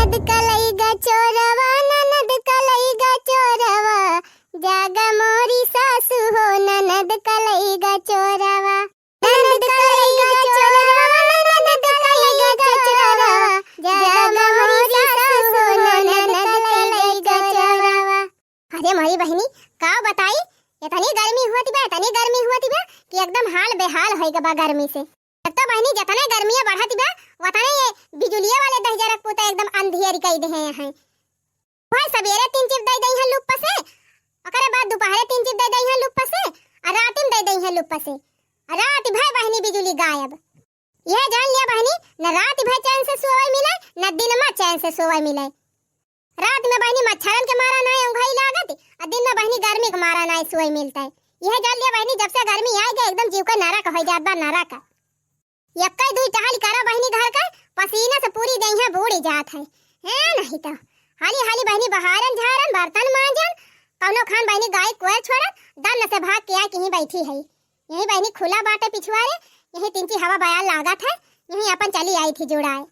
ननद कलईगा चोरवा, ननद कलईगा चोरवा, जागा मोरी सासू हो ननद कलईगा चोरवा। ननद कलईगा चोरवा, ननद कलईगा चोरवा, जागा मोरी सासू हो ननद कलईगा चोरवा। अरे मोरी बहनी का बताई, इतनी गर्मी हुआ बा कि एकदम हाल बेहाल होइगा बा गर्मी से। तो बहनी जतने गर्मी बढ़त बा वतने ये बिजुलिया वाले दहजरक पुता एकदम अंधियर कई दे हैं। भाई सवेरे 3 चिप दे दई है लुप से, ओकरे बाद दोपहरे 3 चिप दे दई है लुप से, और रात में दे दई है लुप से। रात भाई बहनी बिजुली गायब। यह जान लिया बहनी, न रात भाई चैन से सोए मिले, न दिन में चैन से सोए मिले। रात में बहनी मच्छरन के मारा ना उंघाई लागत, और दिन में बहनी गर्मी के मारा ना सोए मिलता है। यह जान लिया बहनी, जब से गर्मी आई गई एकदम जीव का नरक हो जात बा, नरक। यक्का दुई टहल करा बहनी घर का, पसीना से पूरी देह बूढ़ी जात है नहीं तो हाली हाली बहनी बहारन झारन बर्तन मांजन, कौनो खान बहनी गाय कोयल छोड़त दन से भाग के आ कहीं बैठी है। यही बहनी खुला बाटे पिछवाड़े, यही तिनकी हवा बयाल लागत है, यही अपन चली आई थी जुड़ाए।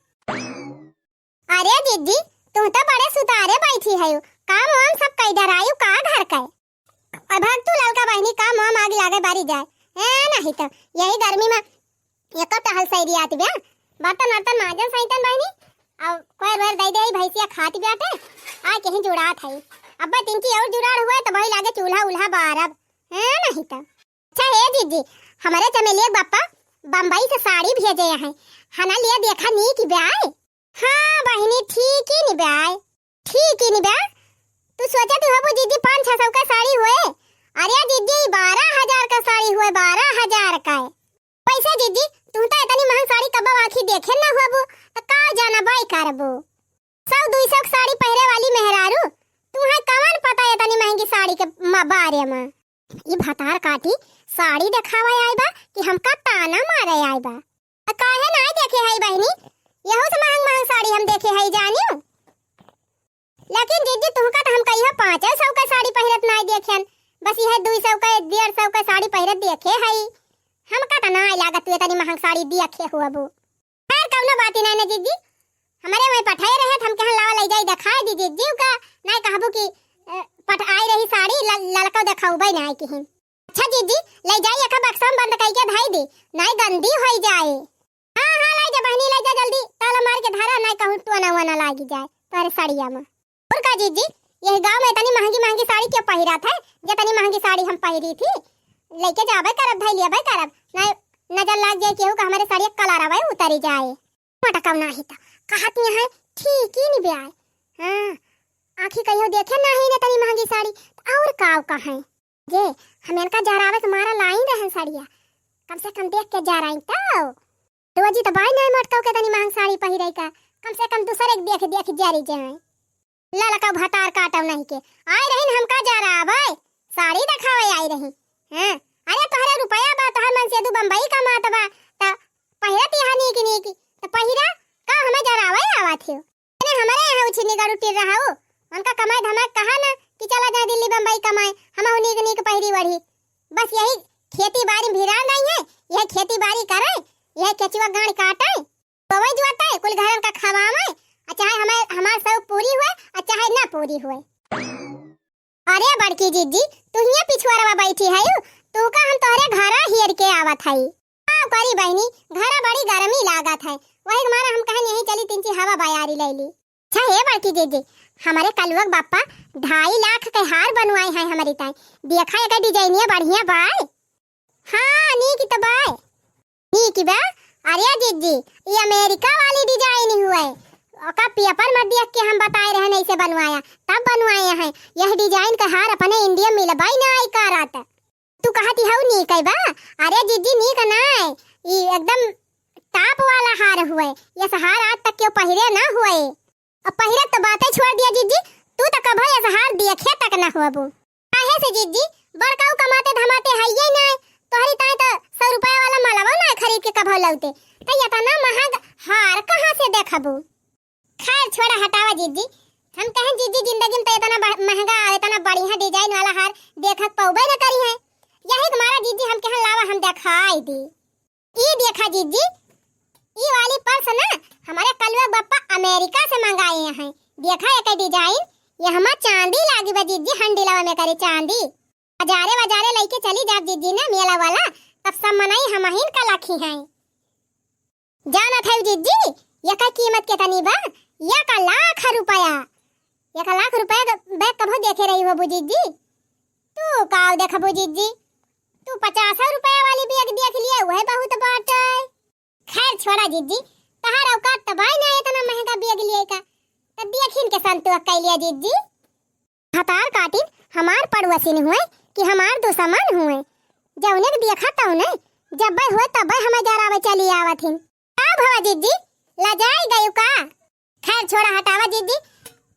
अरे दीदी तू तो बड़े सुतारे बैठी है, काम वाम सब कैदर आयु का घर का भाग तू ललका बहनी, काम वाम आगे लागे बारी जाए नहीं तो यही गर्मी में एक टहल सही आती ब्या बर्तन वर्तन माजन सहीतन बहनी, अब कोई बार दे दे भैंसिया खाती ब्याटे आ कहीं जुड़ात है। अब तिनकी और जुड़ाड़ हुआ तो भाई लागे चूल्हा उल्हा बारब नहीं तो। अच्छा हे दीदी, हमारे चमेली बापा बम्बई से साड़ी भेजे हैं, हना लिया देखा नहीं कि ब्याह। हाँ बहनी ठीक ही नहीं ब्याह, ठीक ही नहीं ब्याह। तू सोचा तू हो दीदी 500-600 का साड़ी हुए? अरे दीदी 12,000 का साड़ी हुए, 12,000 का है पैसा। दीदी तू तो इतनी महंगी साड़ी कब आंखी देखे ना हुआ तो का जाना बाई करबो। 100-200 साड़ी पहरे वाली मेहरारू, तुम्हें कवन पता है इतनी महंगी साड़ी के बारे में। ये भतार काटी साड़ी दिखावा आई बा कि हमका ताना मारे आई बा, काहे ना देखे है बहनी, यहो से महंग साड़ी हम देखे है जानियो। लेकिन दीदी तुमका तो हम कहियो 500 का साड़ी पहरत ना देखेन, बस यह 200 का 150 का साड़ी पहरत देखे है। हमका तो ना लागत तू इतनी महंग साड़ी देखे हुआ बो। खैर कौनो बात ही नहीं दीदी, हमारे वहीं पठाए रहे हम कहां लावा ले जाई दिखाए दीदी जीव का नहीं कहबो कि पठ आई रही साड़ी ललका दिखाऊ भाई नहीं कि। अच्छा दीदी ले जाई एक बक्सा में बंद करके धाई दे, नहीं गंदी हो जाए। हां हां ले जा बहनी, ले जा जल्दी, ताला मार के धरा नहीं कहूं तो ना वना लागी जाए तोरे साड़िया में। और का दीदी ये गांव में इतनी महंगी महंगी साड़ी क्यों पहिरा था? जितनी महंगी साड़ी हम पहरी थी लेके जाबे करब भाई, लिया भाई करब नहीं नजर लाग जाए केहू का हमारे साड़ी कलर आवे उतारी जाए। मटकम नाही त कहत है ठीक ही नहीं ब्याह। हां आंखी कहियो देखे नहीं ने तनी महंगी साड़ी और काव का है जे हम इनका जरावे तुम्हारा लाई रहे साड़िया, कम से कम देख के जराई तो रोजी तो बाई नहीं मटकाओ के तनी महंगी साड़ी पहिरे का, कम से कम दूसरे देख देख जारी जाए। ललका भतार काटव नहीं के आई रही हमका जरावे साड़ी दिखावे आई रही। हां अरे तोहरे रुपया बा, तोहर मन से दू बम्बई का मात बा त पहिरत यहां की नहीं की त पहिरा का हमें जरावे आवत हो। ने हमारे यहां उछनी गाड़ू टिर रहा हो, उनका कमाई धमाक कहा ना कि चला जा दिल्ली बम्बई कमाए, हम उन्हीं के नीक पहिरी वढ़ी। बस यही खेती बाड़ी भिड़ा नहीं है, यह खेती बाड़ी करे, यह केचुआ गाड़ काटे, पवई जुआता है कुल घरन का खवावे, चाहे हमार सब पूरी हुए और चाहे ना पूरी हुए। अरे बड़की जीजी तू हिया पिछवाड़ा बैठी है तू का हम तोहरे घरा हियर के आवत हई। हां करी बहनी घरा बड़ी गर्मी लागत है, वही हमारा हम कहन यही चली 3 हवा बयारी लैली। अच्छा हे बड़की जीजी हमारे कलुआ बापा 2.5 लाख के हार बनवाए हैं हमारी ताई, देखा एक डिजाइनिया बढ़िया बाय। हां नी की तो बाय नी की बा। अरे जीजी ये अमेरिका वाली डिजाइन हुए ओका पेपर में देख के हम बताए रहे नहीं से बनवाया तब बनवाए हैं। यह डिजाइन का हार अपने इंडिया में लबाई ना आई करत, तू कहती हऊ नी कई बा। अरे जीजी नी का ना ये एकदम टॉप वाला हार हुए, ये हार आज तक क्यों पहिरे ना हुए। अब पहिरे तो बातें छोड़ दिया जीजी, तू तो कभी ये हार देखे तक ना हुआ बो। काहे से जीजी बड़काऊ कमाते धमाते है ये ना, तोहरी ताई तो 100 रुपया वाला मालवा ना खरीद के कभो लौटे तो इतना महंगा हार कहां से देखबू। खैर छोड़ा हटावा जीजी, हम कहें जीजी जिंदगी में तो इतना महंगा इतना बढ़िया डिजाइन वाला हार देखत पौबे न करी है। यही हमारा जीजी हम कहें लावा हम दिखाई दी। ये देखा जीजी ये वाली पर्स ना हमारे कलुआ बापा अमेरिका से मंगाए हैं। देखा एक डिजाइन ये हमार चांदी लागी बा जीजी हंडिलवा में करे चांदी हजारे वजारे लेके चली जा जीजी ने मेला वाला तब सब मनाई हमहिन का लाखी हैं जाना था जीजी ये का कीमत कितनी बा ये का लाख रुपया ये का लाख रुपया बैग कब देखे रही हो बुजीजी तू काव देखा बुजीजी तू 50 रुपया वाली बैग देख लिया वह बहुत बात है खैर छोड़ा जीजी तहार औकात तबाई ना इतना महंगा बैग लिए का तब देखिन के संतोष कर लिया जीजी हतार काटिन हमार पड़ोसिन हुए कि हमार दुश्मन हुए जौने के देखा तौ ने जब भाई हुए तब भाई हमें जरावे चली आवथिन का भवा जीजी लजाई गयो का खैर छोड़ा हटावा जीजी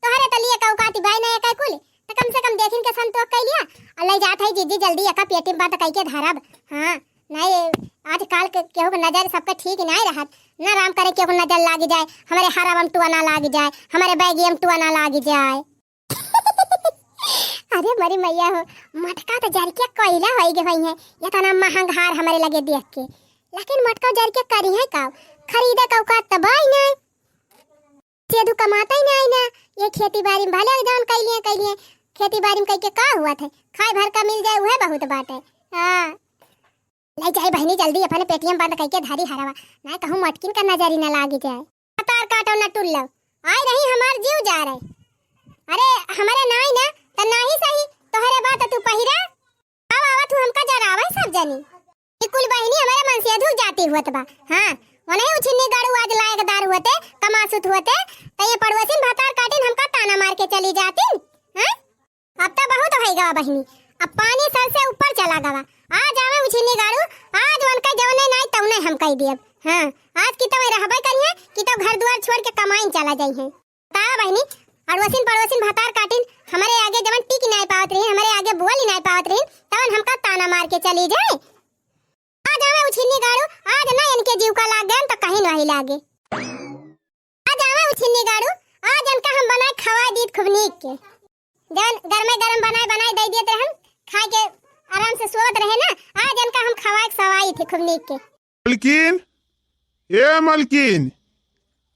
तोहरे तलिए का औकाती भाई ना का कुल तो कम से कम देखिन के संतोष कर लिया और ले जात है जीजी जल्दी एका पेटी में बात कह के धरब हां नहीं आजकल के केहू के नजर सबका ठीक नहीं रहत ना राम करे केहू नजर लाग जाए हमारे हरावम टुआ ना लाग जाए हमारे बैगियम टुआ ना लाग जाए अरे मरी मैया हो मटका तो जर के कोयला होई गे भई है इतना महंगा हार हमारे लगे देख के लेकिन मटका जर के करी है का खरीदे का औकात तबाई नहीं सेधु कमाता ही नहीं ना ये खेती बाड़ी में भले जान कैलिए खेती बाड़ी में कह के का हुआ था खाए भर का मिल जाए वह बहुत बात है हां ले जाए बहनी जल्दी अपने पेटीएम बंद करके धारी हरावा ना कहूं मटकिन का नजर ही ना लागी जाए तार काटो ना टुल्लो आई रही हमार जीव जा रहे अरे हमारे नाई ना त नाही सही तोहरे बात तू पहिरा अब आवा तू हमका जरावे सब जानी कुल बहनी हमारे मन से धुल जाती हुत बा हां वने उछिनी गाड़ू आज लायकदार होते कमासुत होते त ये पड़ोसिन भातार काटिन हमका ताना मार के चली जाती हां अब तो बहुत होई गवा बहनी अब पानी सर से ऊपर चला गवा आज आवे उछिनी गाड़ू आज उनका जवने नहीं तवने हम कह दिए हां आज की तवे रहबे करिए कि तब घर द्वार छोड़ के कमाइन चला जाई है ता बहनी पड़ोसिन भातार काटिन हमारे आगे जवन टिक नहीं पावत रही हमारे आगे बोल ही नहीं पावत रही तवन हमका ताना मार के चली जाए आज आवे उछिनी गाड़ू आज ना इनके जीव का लाग गए तो कहीं नहीं लागे आज आवे उछिनी गाड़ू आज इनका हम बनाए खवा दीत खूब नीक के जवन गरम बनाए दे दिए थे हम खा के आराम से सोवत रहे ना आज इनका हम खवाए सवाई थे खूब नीक के मलकिन ए मलकिन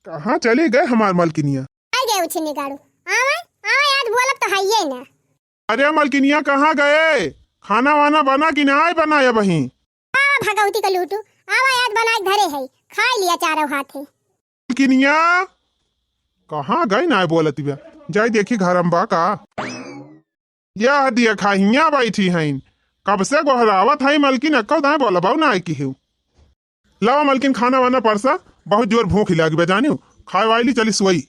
कहाँ चले गए हमार मलकिनिया आ गए उछिनी गाड़ू आवे आज बोलब तो हइये ना अरे मलकिनिया कहाँ गए खाना वाना बना कि नहीं बनाया बही भगवती का लूटू आवा याद बनाए घरे है खा लिया चारों हाथे मलकिनिया कहाँ गए ना बोलती बा जाई देखी घरम बा का यह दिया खाइया बैठी हैं कब से गोहरावत है मलकिन कब दाए बोला बाऊ ना की हूँ लावा मलकिन खाना वाना परसा बहुत जोर भूख लगी बे जानी खाए वाली चली सोई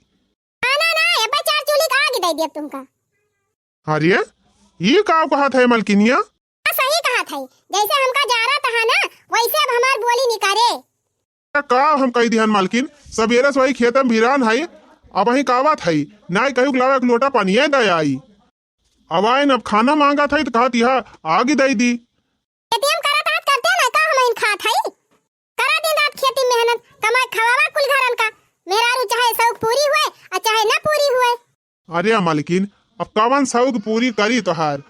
खाना ना है बे चार चूल्ही का आगे दे दिया तुमका अरे ये का कहा था मलकिनिया सही कहा था जैसे हमका जा रहा था ना वैसे अब हमार बोली निकारे का हम कह दिहन मालकिन सबेरे से वही खेतम भिरान है अब वही कावत है नाई कहू लावा एक लोटा पानी दया आई अब आयन अब खाना मांगा था तो कहा तिहा आगे दे दी एटीएम करत हाथ करते ना का हम इन खात है करा दिन रात खेती मेहनत कमाई खवावा कुल घरन का मेरा रु चाहे शौक पूरी हुए और चाहे ना पूरी हुए अरे मालकिन अब कवन शौक पूरी करी तोहार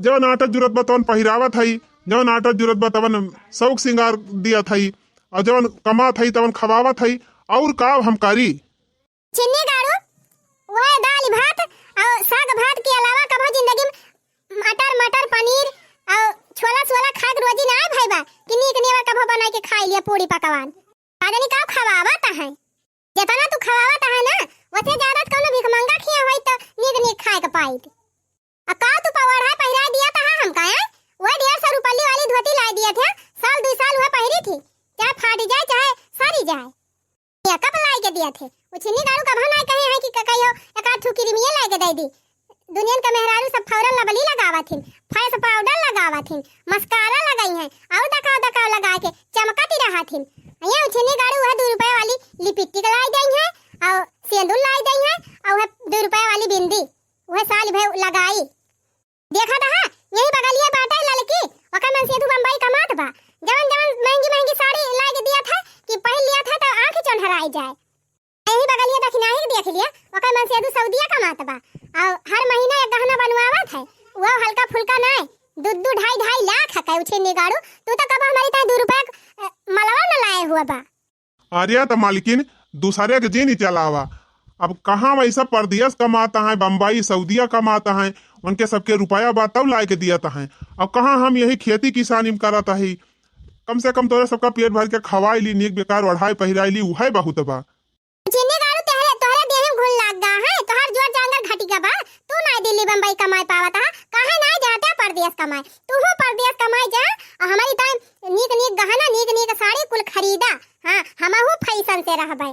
जो नाटक जरूरत बा तवन पहिरावत है जो नाटक जरूरत बा तवन शौक सिंगार दिया था और जवन कमात है तवन खवावत है और का हम करी चिन्नी गाड़ू वो दाल भात और साग भात के अलावा कभी जिंदगी में मटर पनीर और छोला खा के रोजी ना भाई बा कि नीक नेवा कभी बना के खा लिया पूरी पकवान आदमी का खवावत है जितना तू खवावत है ना वसे ज्यादा कोनो भीख मंगा खिया होई तो नीक खाए के पाई आ का तू पवाड़ा पहिरा दिया था हम का है वो 150 रुपये वाली धोती ला दिया था साल 2 साल हुआ पहरी थी चाहे फाट जाए चाहे सारी जाए ये कब लाई के दिया थे उछनी गाड़ू का भना कहे है कि ककइयो एक आठ ठुकी रिमिया ला के दे दी दुनिया का मेहरारू सब फौरन लबली लगावा थी फेस पाउडर लगावा थी मस्कारा लगाई है और दकाव लगा के चमकती रहा थी ये उछनी गाड़ू है 2 रुपए वाली लिपस्टिक लाई गई है और सिंदूर लाई गई है और 2 रुपए वाली बिंदी वह साल भर लगाई देखा था यही बगलिया बाटा लड़की ओकर मन से तू बम्बई कमात बा जवन महंगी साड़ी ला के दिया था कि पहन लिया था तो आंख चढ़ाई जाए यही बगलिया दखिनाही देख लिया ओकर मन से तू सऊदीया कमात बा और हर महीना एक गहना बनवावत है वो हल्का फुल्का नहीं 2.5 लाख है उछे निगाड़ू तू तो कब हमारी ता 2 रुपए मलवा न लाए हुआ बा अरे तो मालकिन दूसरे के जी नहीं चलावा अब कहाँ वैसा परदेश कमाता है, बम्बई सऊदिया कमाता है, उनके सबके रुपया बा तब ला के दिया है। अब कहाँ हम यही खेती किसानी में करता है। कम से कम तोरे सबका पेट भर के खवाई ली, नीक बेकार ओढ़ाई पहिराई ली, उहे बहुत बा। चिन्नी गाड़ू तोहरे तोहरे देह में घुल लाग गा है, तोहर जोर जांगर घटी का बा। तू ना दिल्ली बम्बई कमाई पावत हा, काहे ना जाता परदेश कमाए। तू हो परदेश कमाई जा और हमारी टाइम नीक नीक गहना नीक नीक साड़ी कुल खरीदा। हां हमहु फैशन से रहबै।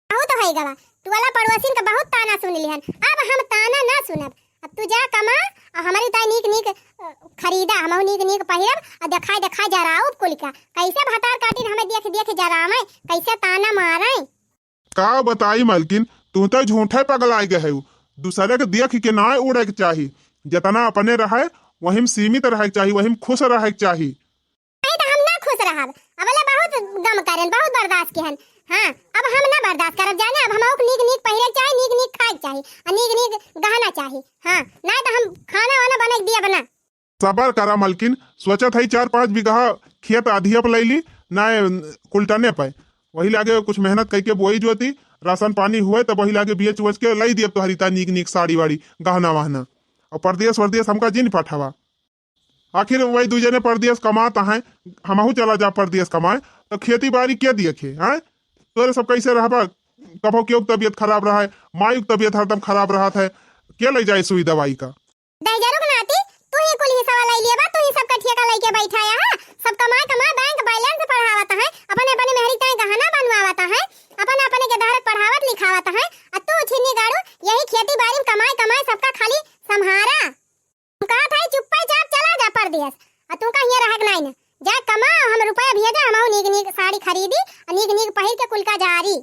बहुत होई गवा, तू वाला पड़ोसिन का बहुत ताना सुन लिहन, अब हम ताना ना सुनब। अब तू जा कमा और हमारी टाइम नीक नीक खरीदा, हमहु नीक नीक पहिरब और देखाई देखाई जराऊ कुल का। कैसे भतार काटिन हमें देख देख जरावे, कैसे ताना मारे। का बताई मालकिन, तू तो झूठे पगलाए गए है। दूसरे के देख के ना उड़े के चाहिए, जितना अपने रहे वही में सीमित रहे चाहिए, वही में खुश रहे चाहिए। नहीं तो हम ना खुश रहब, अबला बहुत गम करन, बहुत बर्दाश्त केहन। हां अब हम ना बर्दाश्त करब जाने। अब हमहु नीक नीक पहिरे चाहिए, नीक नीक खाए चाहिए और नीक नीक गहना चाहिए। हां ना तो हम खाना वाना बना दिया बना। सबर करा मालकिन, सोचत है 4-5 बीघा खेत आधिया पे लैली ना कुलटने पे, वही लागे कुछ मेहनत करके बोई जोती, राशन पानी हुए तो वही लागे बेच वेच के लाई दिए तोहरी ता नीक नीक साड़ी वाड़ी गहना वहना। और परदेश वर्देश हमका जिन पठावा। आखिर वही दू जने परदेश कमाता है, हमहू चला जा परदेश कमाए तो खेती बाड़ी क्या देखे हैं। तोरे सब कैसे रहबा, कभो क्यों तबियत खराब रहा है, माई की तबियत हरदम खराब रहा है, क्या ले जाए सुई दवाई का। दैजरू बनाती तू ही कुल हिस्सा लाई लिया बा, तू ही सबका ठेका लेके बैठाया है। सब कमा कमा बैंक बैलेंस पढ़ावत है, अपने अपने मेहरी ताई गहना बनवावत है, अपने अपने के धारक पढ़ावत लिखावत है। और तू छिन्नी गाड़ू यही खेती बाड़ी में कमाई कमाई सबका खाली संहारा। का था चुप्पे चाप चला जा परदेश, और तू कहीं रहक नहीं ना। जा कमा, हम रुपया भेजा, हम नीक नीक साड़ी खरीदी और नीक नीक पहिर के कुल का जारी।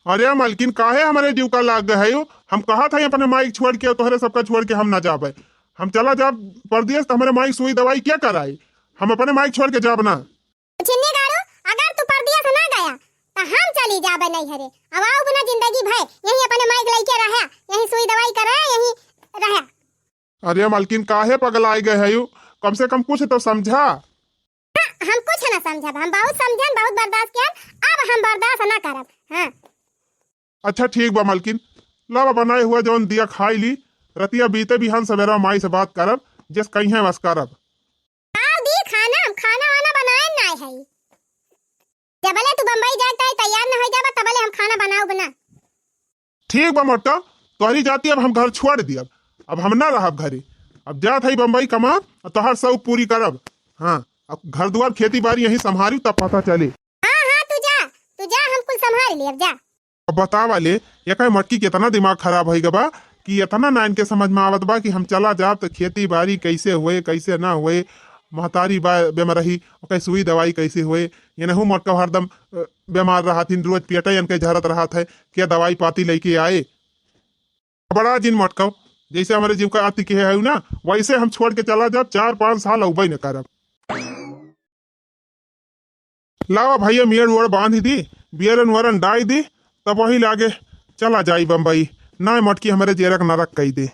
अरे मालकिन काहे हमारे जीव का लाग गए हो। हम कहा था अपने माइक छोड़ के तोहरे सबका छोड़ के हम ना जाबे। हम चला जाब परदेश तो हमारे माइक सुई दवाई क्या कराई, हम अपने माइक छोड़ के जाब ना। चिन्नी गाड़ू अगर तू परदेश ना गया तो हम चली जाबे नहीं हरे। अब आओ बिना जिंदगी भर यही अपने माइक लेके रहा, यही सुई दवाई करा, यही रहा। अरे मालकिन काहे पगलाए गए है, कम से कम कुछ तो समझा। हम कुछ ना समझब, हम बहुत समझन, बहुत बर्दाश्त कियन, अब हम बर्दाश्त ना करब। हां अच्छा ठीक बा मालकिन, लावा बनाए हुआ जौन दिया खाई ली, रतिया बीते भी हम सवेरा माई से बात करब, जिस कहीं है बस करब। आओ दी खाना, हम खाना वाना बनाए ना है। जबले तू बम्बई जाता है तैयार ना हो जाबा तबले हम खाना बनाओ बना। ठीक बा मोटा, तोहरी जाती अब हम घर छोड़ दियब, अब हम ना रहब घरे। अब जात है बम्बई कमा और तोहर सब पूरी करब। हाँ अब घर द्वार खेती बाड़ी यही संभारी तब पता चले। हां हां तू जा हम कुल संभाल ले। अब जा। अब बता वाले एक मटकी के इतना दिमाग खराब है बा कि इतना ना इनके समझ में आवत बा कि हम चला जाब तो खेती बाड़ी कैसे हुए कैसे ना हुए, महतारी बा बेमरही ओके सुई दवाई कैसे हुए। ये नहू मोटका हरदम बीमार रहा थी, रोज पेट इनके झरत रहा था, क्या दवाई पाती लेके आए। बड़ा जिन मोटका जैसे हमारे जीव का आती के है ना, वैसे हम छोड़ के चला जाब, 4-5 साल उबई न करब। लावा भैया मियर उड़ बांध दी, बियरन वरन डाई दी, तब वही लागे चला जाई बम्बई, ना मटकी हमारे जेरक नरक कही दे।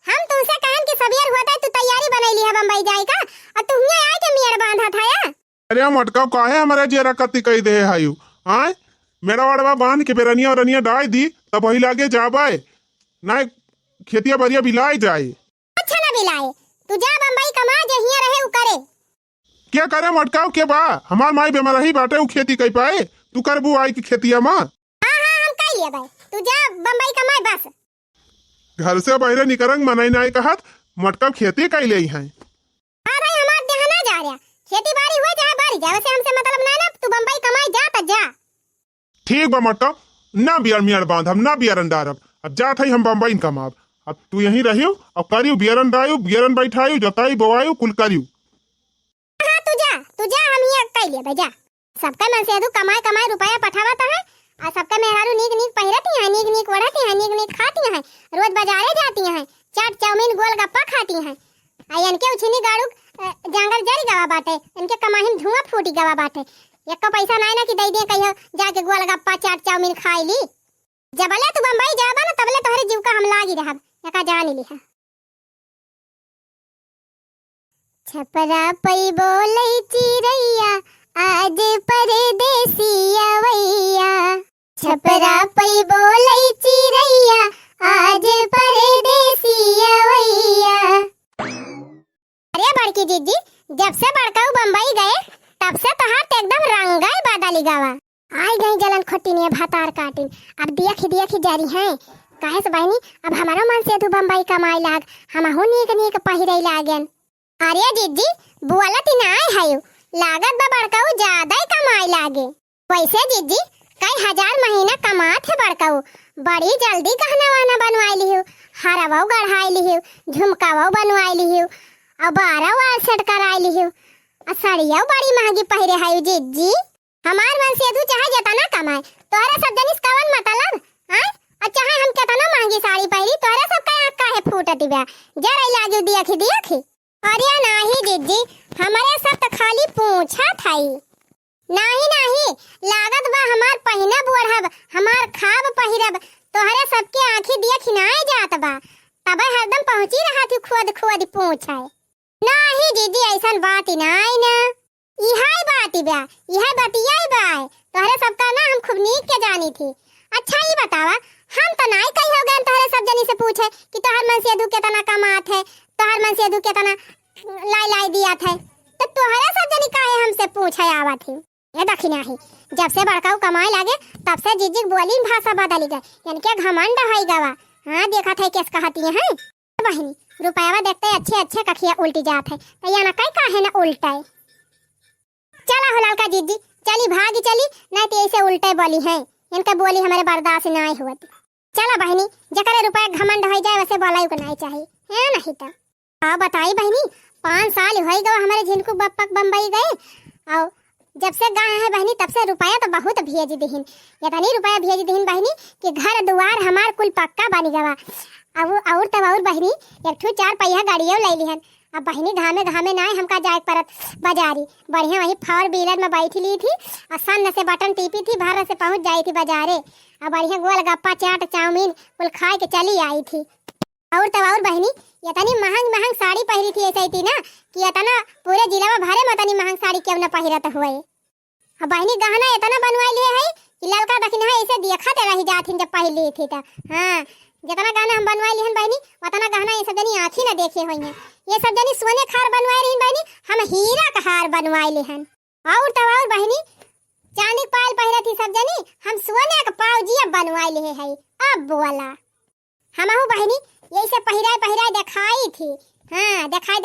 हम तुमसे कहन कि सबियर होता है, तू तैयारी बनैली है बम्बई जाए का और तू यहाँ आए के मियर बांधा था या। अरे मटका काहे हमारे जेरक कती कही दे हायु। आय मेरा वड़वा बांध के बेरनिया रनिया डाई दी, तब वही लागे जाबाए ना खेतिया बरिया बिलाई जाए। अच्छा ना बिलाए, तू जा बम्बई कमा, जे हिया रहे उ करे। क्या करे मटकाओ के बा, हमार माई बेमरही बाटे, उ खेती कई पाए, तू करबू आई की खेतिया मां। हां हम कह लिया भाई, तू जा बम्बई कमाए बस। घर से बहरे निकरंग मनाई नाई कहत मटका खेती कई ले हैं। हां भाई हमार देह ना जा रहा, खेती बाड़ी हुए चाहे बाड़ी जा, वैसे हमसे मतलब ना ना, तू बम्बई कमाए जा त जा। ठीक बा मटका, ना बियर मियर बांध हम ना बियरन डारब, अब जात है हम बम्बई कमाब। अब तू यहीं रहियो और करियो बियरन डायो, बियरन बैठायो, जोताई बोवायो कुल करियो। हां तू जा हम हिया कह लिया भाई जा। सबका मन से कमाए कमाए रुपया पठावत है और सबका मेहरारू नीक नीक पहिरती हैं, नीक नीक ओढ़ती हैं, नीक नीक खाती हैं, रोज बाजारे जाती हैं, चाट चाउमीन गोलगप्पा खाती हैं। आ इनके उछनी गाड़ू जंगल जरी गवा बाटे, इनके कमाहिन धुआं फूटी गवा बाटे। एक पैसा ना कि दे दे कहियो जाके गोलगप्पा चाट चाउमीन खाई ली। जबले तू बम्बई जाबा ना तबले तोहरे जीव का हम लागी रहब, एका जान ली है। छपरा पई बोलै चिरैया आज परदेसिया वैया। छपरा पई बोलई चिरैया आज परदेसिया वैया। अरे बड़की जीजी, जब से बड़काऊ बम्बई गए तब से तोहार तो एकदम रंगाई बदली गवा। आई गई जलन खोटिनिया भातार काटिन, अब दिया जारी है। काहे से बहनी, अब हमारो मन से तू बम्बई कमाई लाग, हमहु नीक पहिरई लागन। अरे जीजी बुआला ती ना आए है, लागत बा बड़काऊ ज्यादा ही कमाई लागे। वैसे जीजी कई हजार महीना कमात है बड़काऊ, बड़ी जल्दी गहना वाना बनवाई लिहु, हरवाऊ गढ़ाई लिहु, झुमकावाऊ बनवाई लिहु, और 12 वाल सेट कराई लिहु, और साड़ियाऊ बड़ी महंगी पहिरे है जीजी। हमार मन से तू चाहे जतना कमाए, तोरा सब जनिस कवन मतलब हां? और चाहे हम केतना महंगी साड़ी पहिरी, तोरा सब का आंख काहे फूटती बा? जरा लागे दिया। अरे नाही जीजी, हमारे सब तो खाली पूछा थाई। नहीं लागत बा हमार पहिनब ओढ़ब, हमार खाब पहिरब, तोहरे सबके आंखी दिया खिनाए जात बा, तबे हरदम पहुंची रहा थी खुद पूछाए। नहीं जीजी ऐसन बात ही नहीं ना, इहाई बात बा, इहाई बतियाई बा, तोहरे सबका ना हम खूब नीक के जानी थी। अच्छा ये बतावा, हम तो नहीं कही हो गए तोहरे सब जनी से पूछे कि तोहर मन से दू केतना कमात है, तोहर मन से दू केतना लाई दिया थे, तो तोहरे सब जनी काहे हमसे पूछे आवा थी? ये देखी नहीं, जब से बड़काऊ कमाए लागे तब से जीजी बोली भाषा बदली गई, यानी कि घमंड होई गवा। हाँ देखा था कैसे कहती है बहनी, रुपयावा देखते अच्छे कखिया उल्टी जात है, तो यहाँ कई काहे ना उल्टाए। चला हो लड़का जीजी, चली भागी चली, नहीं तो ऐसे उल्टे बोली है, इनके बोली हमारे बर्दाश्त नहीं हुआ। चला बहनी, जकरे रुपया घमंड हो जाए वैसे बोलाई को नहीं चाहिए है नहीं तो। हाँ बताई बहनी, 5 साल हो गए हमारे झिनकू बप्पा बम्बई गए, और जब से गए हैं बहनी तब से रुपया तो बहुत भेज दीहिन, इतनी रुपया भेज दीहिन बहनी कि घर दुआर हमार कुल पक्का बन गवा। अब और तब और बहनी एक ठू 4 पहिया गाड़ियों ले लिहन। अब बहनी घामे ना हमका जाए परत बाजारी, बढ़िया वही 4 व्हीलर में बैठी ली थी, और सन से बटन टीपी थी, भर से पहुंच जाई थी बाजारे, और बढ़िया गोलगप्पा चाट चाउमीन कुल खाए के चली आई थी। और तब और बहनी इतनी महंग साड़ी पहरी थी, ऐसे थी ना कि इतना पूरे जिला में भरे में इतनी महंग साड़ी क्यों न पहिरत हुए। अब बहनी गहना इतना बनवाई लिए है कि लड़का दखिन है ऐसे देखत रही जात जब पहली थी तो। हाँ जितना गहना हम बनवाई लिए बहनी उतना गहना ये सब जनी आँखी न देखे हुई हैं, ये सब जनी सोने खार बनवाई रही बहनी, हम हीरा का हार बनवाई लिए हैं। और तब और बहनी चांदी पायल पहिरा थी सब जनी, हम सोने का पाउजिया बनवाई लिए है। अब बोला हमहु बहनी यही से पहिराई दिखाई थी। हाँ दिखाई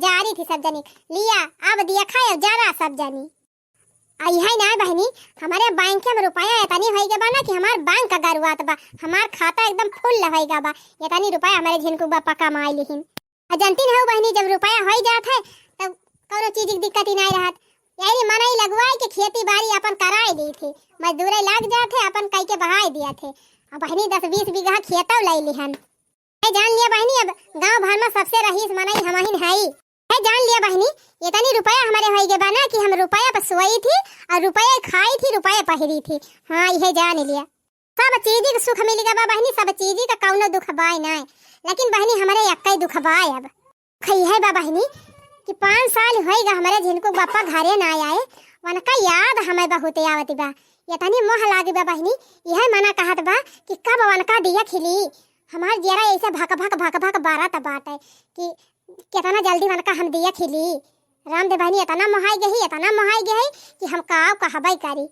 जारी थी सब जनी, लिया अब दिखाए जरा सब जनी। आई है ना बहनी, हमारे बैंक में रुपया इतनी होइगा बा ना कि हमार बैंक का गरुआत बा, हमार खाता एकदम फुल होइगा बा, इतनी रुपया हमारे झिनकू बापा कमाई लिहिन। जानती हो बहनी, जब रुपया हो जात है तब कोनो चीज की दिक्कत ही नहीं रहत। यही मनई लगवाई के खेती बाड़ी अपन कराई दी थी, मजदूरे लग जाते अपन कई के बहाई दिया थे। अब बहनी 10-20 बीघा खेतौ ले लिहन। जान लिया बहनी, अब गांव भर में सबसे रईस मनई हमहिन है। जान लिया बहनी, इतनी रुपया हमारे होई गे बाना कि हम रुपया पर सोई थी और रुपया खाई थी, रुपया पहिरी थी। हाँ यह जान लिया, सब चीज का सुख मिल गया बहनी, सब चीज का कौनो दुख बाय ना, लेकिन बहनी हमारे एक दुख बाय। अब खई है बहनी कि 5 साल हो गए हमारे झिनकू बापा घरे ना आए, वनका याद हमें बहुत आवती बा, इतनी मोह लागी बा बहनी। यह मना कहत बा कि कब वनका दिया खिली, हमार जरा ऐसे भक बारत बाटे कि कितना जल्दी वनका हम दिया खिली। राम दे बहनी इतना मोहाई गई कि हम काव कहबई करी।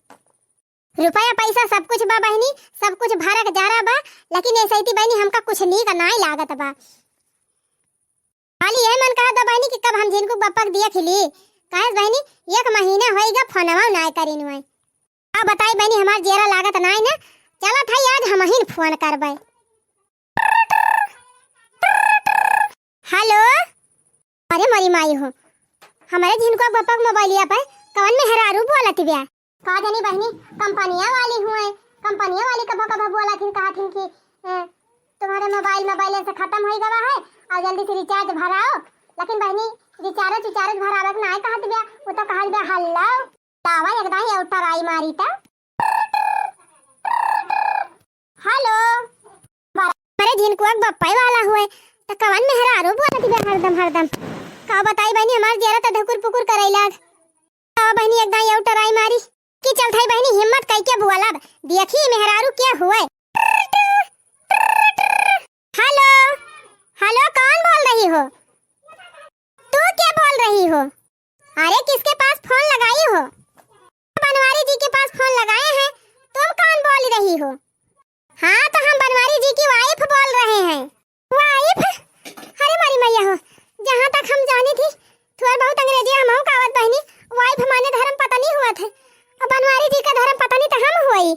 रुपया पैसा सब कुछ बा बहनी, सब कुछ भरक जारा बा, लेकिन ऐसे ही बहनी हमका कुछ नीक नहीं लागत बा। खाली यही मन कहत बा बहनी कि कब हम झिनकू बापा दिया खिली। कहे बहनी 1 महीना होइगा फोनवा नहीं करीन हुए। अब बताई बहनी हमार जेरा लागत नहीं ना, चला था आज हम ही फोन करबे। हेलो, अरे मरी माई हो, हमारे झिनकू बापा के मोबाइलिया पर कौन में हरारू बोला थी ब्याह? कहा जानी बहनी कंपनिया वाली हुए, कंपनिया वाली कब बोला थी, कहा थी कि तुम्हारे मोबाइल से खत्म हो गया है और जल्दी से रिचार्ज भराओ। लेकिन बहनी रिचार्ज भरावे के नहीं कहत ब्याह, वो तो कहल ब्याह हल्ला तावा एकदम ही उठा राई मारी था। हेलो, हमारे झिनकू बापा वाला हुए तो कवन में हरारू बोला थी ब्याह हरदम। का बताई बहनी हमार जरा तो धकुर पुकुर करैला, का बहनी एकदम ये उठा राई मारी। कि चल थाई बहनी हिम्मत कई के बुआला देखी मेहरारू क्या हुए। हेलो हेलो कौन बोल रही हो? तू क्या बोल रही हो? अरे किसके पास फोन लगाई हो? बनवारी जी के पास फोन लगाए हैं। तुम कौन बोल रही हो? हाँ तो हम बनवारी जी की वाइफ बोल रहे हैं। वाइफ? अरे मारी मैया हो, जहाँ तक हम जानी थी थोड़ा बहुत अंग्रेजी हम कावत बहनी वाइफ माने धर्म पता नहीं हुआ थे और बनवारी जी का धर्म पता नहीं तो हम हुई।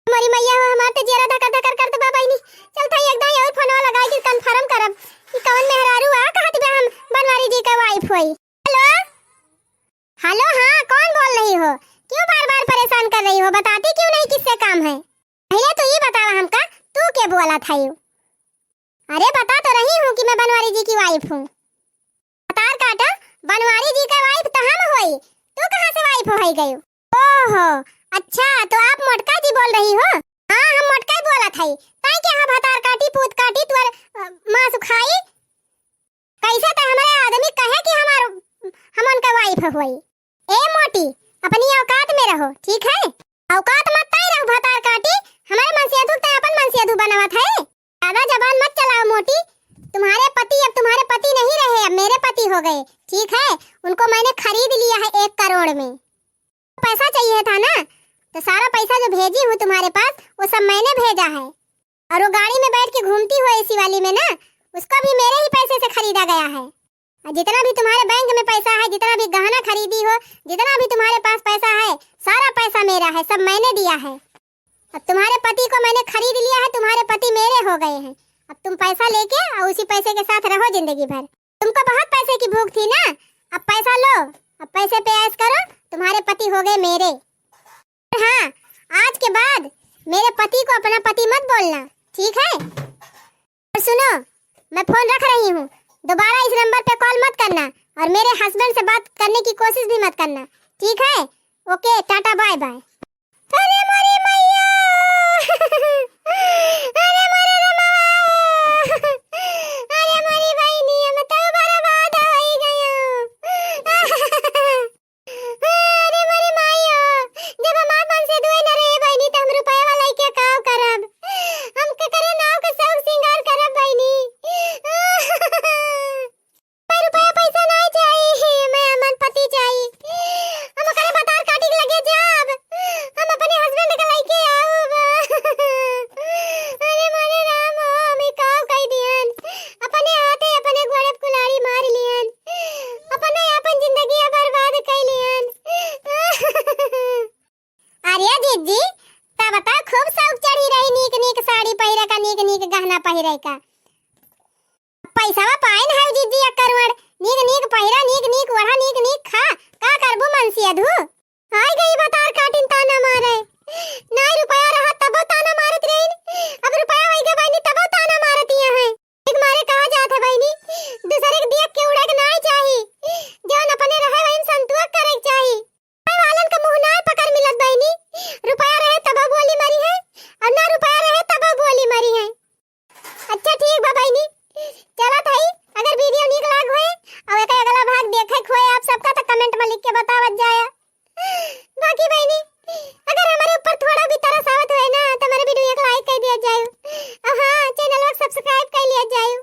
मारी मैया हो हमार तो जेरा धक्का धक्का करते बा बहनी। चल था एकदम और फोन लगाई कि कंफर्म करब कि कौन मेहरारू आ कहत बे हम बनवारी जी का वाइफ हुई। हेलो हेलो हाँ कौन बोल रही हो? क्यों बार-बार परेशान कर रही हो? बताती क्यों नहीं किससे काम है? पहले तो ये बतावा हमका तू क्या बोला था यू? अरे बता तो रही हूँ कि मैं बनवारी जी की वाइफ हूँ। तार काटा बनवारी जी का वाइफ तो हम हुई, तू कहाँ से वाइफ हो गई? ओहो अच्छा तो आप मोटका जी बोल रही हो? हाँ हम मोटका ही बोला था। ताई के हम हतार काटी पूत काटी तुअर मां सुखाई कैसे तो हमारे आदमी कहे कि हम उनका वाइफ हुई। ए मोटी अपनी औकात में रहो ठीक है? औकात मत ताई रहो भतार काटी। हमारे मनसियाधु तो अपन मनसियाधु बनावत है। ज्यादा जबान मत चलाओ मोटी। तुम्हारे पति अब तुम्हारे पति नहीं रहे, अब मेरे पति हो गए ठीक है? उनको मैंने खरीद लिया है 1 करोड़ में। पैसा चाहिए था ना तो सारा पैसा जो भेजी हूँ तुम्हारे पास वो सब मैंने भेजा है। और वो गाड़ी में बैठ के घूमती हो एसी वाली में ना, उसको भी मेरे ही पैसे से खरीदा गया है। और जितना भी तुम्हारे बैंक में पैसा है, जितना भी गहना खरीदी हो, जितना भी तुम्हारे पास पैसा है, सारा पैसा मेरा है, सब मैंने दिया है। अब तुम्हारे पति को मैंने खरीद लिया है, तुम्हारे पति मेरे हो गए हैं। अब तुम पैसा लेके और उसी पैसे के साथ रहो जिंदगी भर। तुमको बहुत पैसे की भूख थी ना, अब पैसा लो, अब पैसे पे ऐश करो, तुम्हारे पति हो गए मेरे। हाँ आज के बाद मेरे पति को अपना पति मत बोलना ठीक है? और सुनो मैं फोन रख रही हूँ, दोबारा इस नंबर पे कॉल मत करना और मेरे हस्बैंड से बात करने की कोशिश भी मत करना ठीक है? Okay tata bye bye. अरे मोरी मैया अरे मोरे रमा अरे मोरी बहनी हम तो बर्बाद हो गए। अरे मोरी मायो जब हमार मन से दुए न रहे बहनी तो हम रुपया वाला के काव करब, हम के करे नाव के सब सिंगार करब बहनी। मैं रुपया पैसा नहीं चाहिए, मैं अमन पति चाहिए। हम करे बतार काटी के लगे जाब हम अपने हस्बैंड के लेके आऊब। अरे मारे राम हो हमें काव कह दियन, अपने हाथे अपने घोड़े कुलाड़ी मार लियन, अपने अपन जिंदगी बर्बाद कर लियन। अरे जीजी ता बता खूब शौक चढ़ी रही नीक नीक साड़ी पहिरे का, नीक नीक गहना पहिरे का। पैसावा पाइन है जीजी अकरवड़, नीक नीक पहिरा, नीक नीक वढ़ा, नीक नीक खा, का करबू मनसियाधु? आई गई बतार काटिन ताना मारे, नाई रुपया रहा तबो ताना मारत रहीन, अब रुपया वही के बहनी तबो ताना मारती है। एक मारे कहा जात है बहनी दूसरे के देख के उड़े के नहीं चाहिए, जौन अपने रहे वही संतुआ करे के चाहिए। भाई वालन का मुंह ना पकड़ मिलत बहनी, रुपया रहे तबो बोली मरी है और ना रुपया रहे तबो बोली मरी है। अच्छा ठीक बा बहनी चला थाई, अगर वीडियो नीक लाग होए और एक अगला भाग देखे खोए आप सबका तो कमेंट में लिख के बतावत जाया। बाकी बहनी अगर हमारे ऊपर थोड़ा भी तरस आवत हुए ना तो हमारे वीडियो एक लाइक कर दिया जाए और हाँ चैनल को सब्सक्राइब कर लिया जाए।